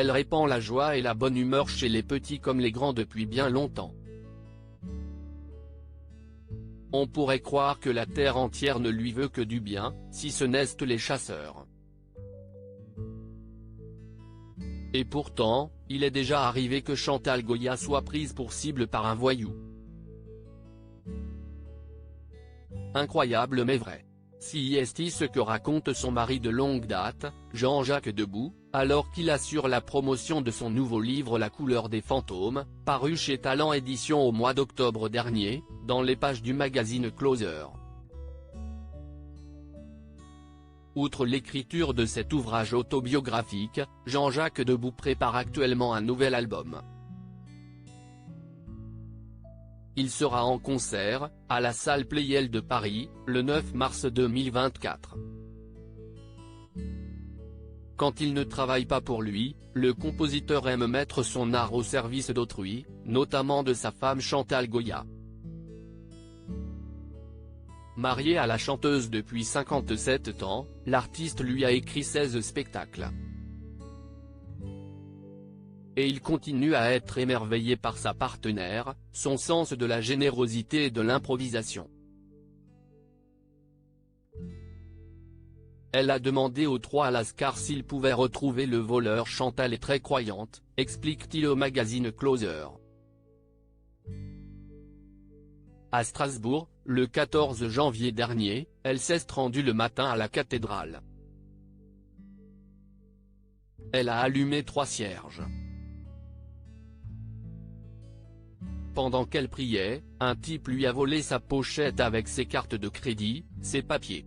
Elle répand la joie et la bonne humeur chez les petits comme les grands depuis bien longtemps. On pourrait croire que la terre entière ne lui veut que du bien, si ce n'est les chasseurs. Et pourtant, il est déjà arrivé que Chantal Goya soit prise pour cible par un voyou. Incroyable mais vrai. Si est ce que raconte son mari de longue date, Jean-Jacques Debout, alors qu'il assure la promotion de son nouveau livre La couleur des fantômes, paru chez Talent Éditions au mois d'octobre dernier, dans les pages du magazine Closer. Outre l'écriture de cet ouvrage autobiographique, Jean-Jacques Debout prépare actuellement un nouvel album. Il sera en concert, à la salle Pleyel de Paris, le 9 mars 2024. Quand il ne travaille pas pour lui, le compositeur aime mettre son art au service d'autrui, notamment de sa femme Chantal Goya. Marié à la chanteuse depuis 57 ans, l'artiste lui a écrit 16 spectacles. Et il continue à être émerveillé par sa partenaire, son sens de la générosité et de l'improvisation. Elle a demandé aux 3 Lascars s'ils pouvaient retrouver le voleur. Chantal est très croyante, explique-t-il au magazine Closer. À Strasbourg, le 14 janvier dernier, elle s'est rendue le matin à la cathédrale. Elle a allumé 3 cierges. Pendant qu'elle priait, un type lui a volé sa pochette avec ses cartes de crédit, ses papiers.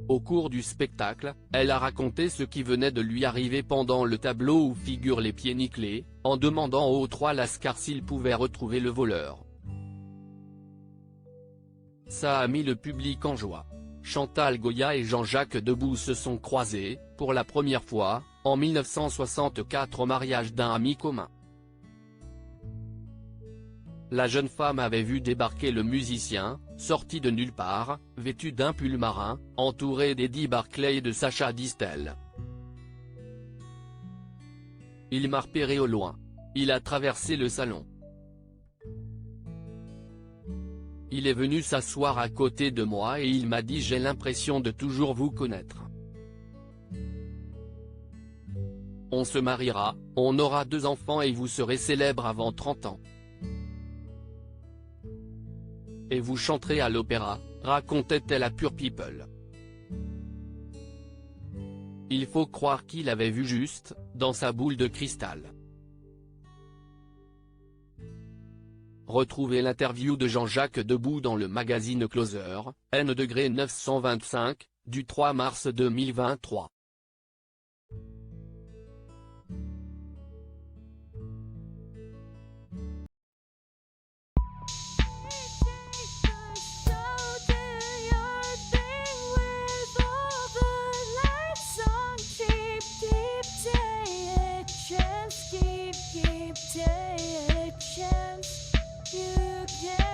Au cours du spectacle, elle a raconté ce qui venait de lui arriver pendant le tableau où figurent les pieds nickelés, en demandant aux 3 Lascars s'ils pouvaient retrouver le voleur. Ça a mis le public en joie. Chantal Goya et Jean-Jacques Debout se sont croisés, pour la première fois, en 1964 au mariage d'un ami commun. La jeune femme avait vu débarquer le musicien, sorti de nulle part, vêtu d'un pull marin, entouré d'Eddie Barclay et de Sacha Distel. Il m'a repéré au loin. Il a traversé le salon. Il est venu s'asseoir à côté de moi et il m'a dit « J'ai l'impression de toujours vous connaître. On se mariera, on aura 2 enfants et vous serez célèbre avant 30 ans. Et vous chanterez à l'opéra », racontait-elle à Pure People. Il faut croire qu'il avait vu juste, dans sa boule de cristal. Retrouvez l'interview de Jean-Jacques Debout dans le magazine Closer, N°925, du 3 mars 2023. Keep a chance, you can